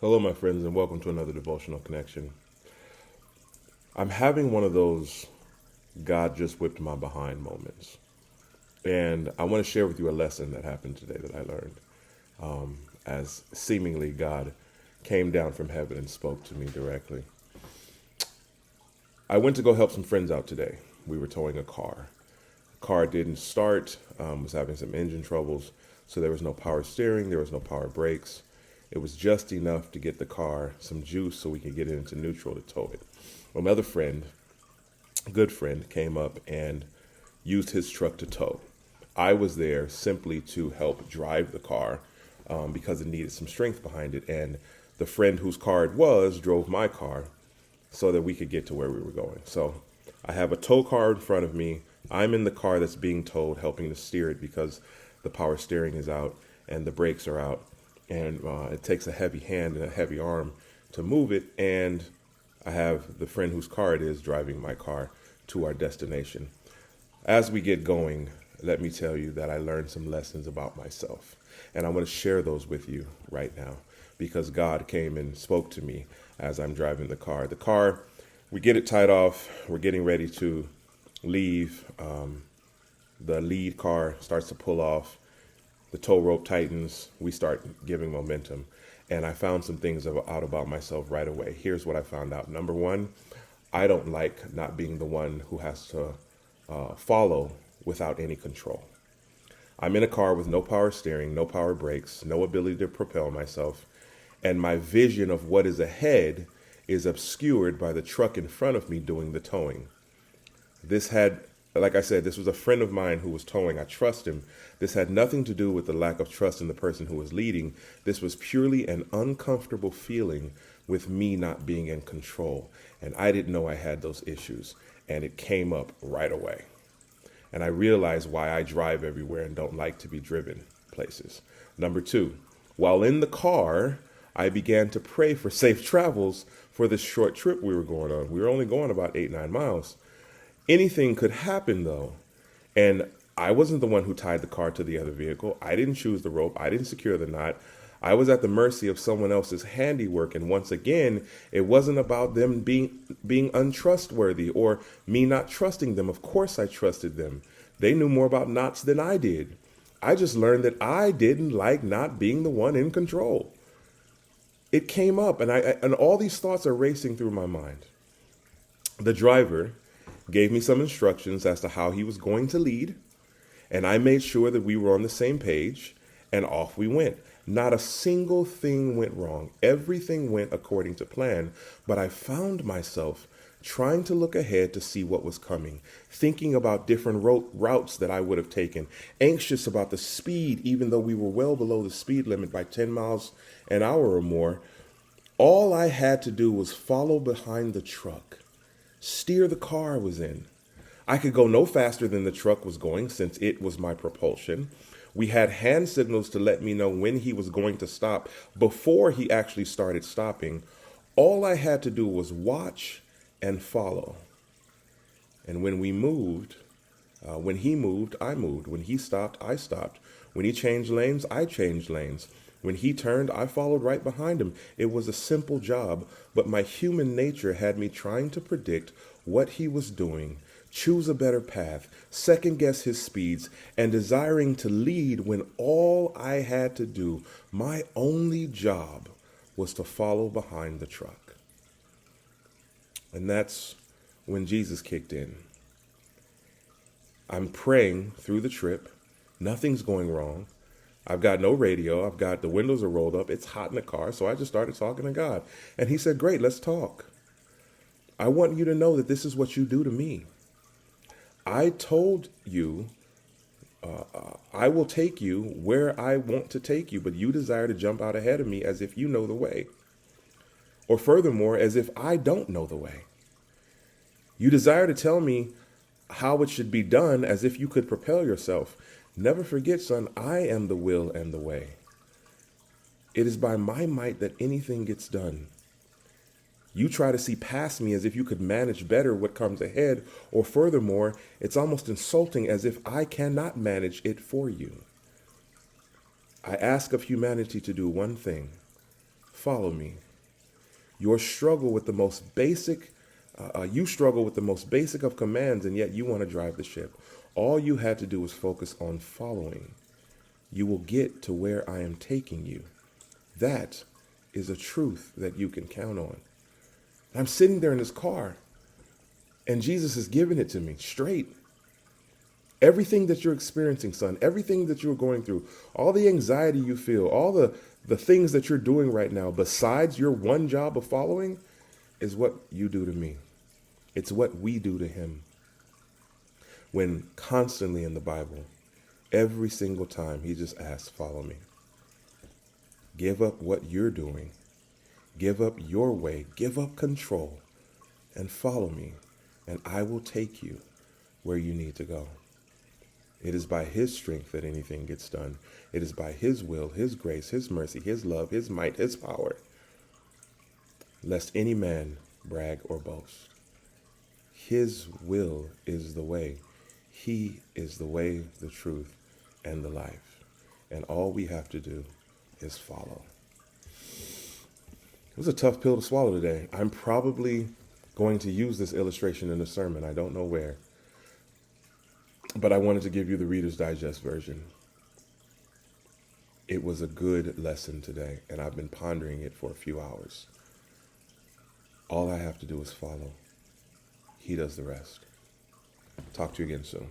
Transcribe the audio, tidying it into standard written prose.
Hello, my friends, and welcome to another Devotional Connection. I'm having one of those God just whipped my behind moments. And I want to share with you a lesson that happened today that I learned as seemingly God came down from heaven and spoke to me directly. I went to go help some friends out today. We were towing a car. The car didn't start, was having some engine troubles, so there was no power steering, there was no power brakes. It was just enough to get the car some juice so we could get it into neutral to tow it. Another friend, good friend, came up and used his truck to tow. I was there simply to help drive the car because it needed some strength behind it. And the friend whose car it was drove my car so that we could get to where we were going. So I have a tow car in front of me. I'm in the car that's being towed, helping to steer it because the power steering is out and the brakes are out. And it takes a heavy hand and a heavy arm to move it. And I have the friend whose car it is driving my car to our destination. As we get going, let me tell you that I learned some lessons about myself. And I want to share those with you right now because God came and spoke to me as I'm driving the car. The car, we get it tied off. We're getting ready to leave. The lead car starts to pull off. The tow rope tightens, we start giving momentum. And I found some things out about myself right away. Here's what I found out. Number one, I don't like not being the one who has to follow without any control. I'm in a car with no power steering, no power brakes, no ability to propel myself. And my vision of what is ahead is obscured by the truck in front of me doing the towing. Like I said, this was a friend of mine who was towing. I trust him. This had nothing to do with the lack of trust in the person who was leading. This was purely an uncomfortable feeling with me not being in control. And I didn't know I had those issues. And it came up right away. And I realized why I drive everywhere and don't like to be driven places. Number two, while in the car, I began to pray for safe travels for this short trip we were going on. We were only going about 8-9 miles. Anything could happen, though, and I wasn't the one who tied the car to the other vehicle. I didn't choose the rope. I didn't secure the knot. I was at the mercy of someone else's handiwork, and once again, it wasn't about them being untrustworthy or me not trusting them. Of course I trusted them. They knew more about knots than I did. I just learned that I didn't like not being the one in control. It came up, and all these thoughts are racing through my mind. The driver gave me some instructions as to how he was going to lead, and I made sure that we were on the same page, and off we went. Not a single thing went wrong. Everything went according to plan, but I found myself trying to look ahead to see what was coming, thinking about different routes that I would have taken, anxious about the speed, even though we were well below the speed limit by 10 miles an hour or more. All I had to do was follow behind the truck, steer the car I was in. I could go no faster than the truck was going since it was my propulsion. We had hand signals to let me know when he was going to stop before he actually started stopping. All I had to do was watch and follow. And when he moved, I moved. When he stopped, I stopped. When he changed lanes, I changed lanes. When he turned, I followed right behind him. It was a simple job, but my human nature had me trying to predict what he was doing, choose a better path, second guess his speeds, and desiring to lead when all I had to do, my only job, was to follow behind the truck. And that's when Jesus kicked in. I'm praying through the trip. Nothing's going wrong. I've got no radio. The windows are rolled up. It's hot in the car. So I just started talking to God. And he said, great, let's talk. I want you to know that this is what you do to me. I told you, I will take you where I want to take you, but you desire to jump out ahead of me as if you know the way. Or furthermore, as if I don't know the way. You desire to tell me how it should be done as if you could propel yourself. Never forget, son, I am the will and the way. It is by my might that anything gets done. You try to see past me as if you could manage better what comes ahead, or furthermore, it's almost insulting as if I cannot manage it for you. I ask of humanity to do one thing: follow me. You struggle with the most basic of commands, and yet you want to drive the ship. All you had to do is focus on following. You will get to where I am taking you. That is a truth that you can count on. I'm sitting there in this car, and Jesus is giving it to me straight. Everything that you're experiencing, son, everything that you're going through, all the anxiety you feel, all the things that you're doing right now, besides your one job of following, is what you do to me. It's what we do to him. When constantly in the Bible, every single time he just asks, follow me. Give up what you're doing. Give up your way. Give up control and follow me, and I will take you where you need to go. It is by his strength that anything gets done. It is by his will, his grace, his mercy, his love, his might, his power. Lest any man brag or boast. His will is the way. He is the way, the truth, and the life. And all we have to do is follow. It was a tough pill to swallow today. I'm probably going to use this illustration in a sermon. I don't know where. But I wanted to give you the Reader's Digest version. It was a good lesson today, and I've been pondering it for a few hours. All I have to do is follow. He does the rest. Talk to you again soon.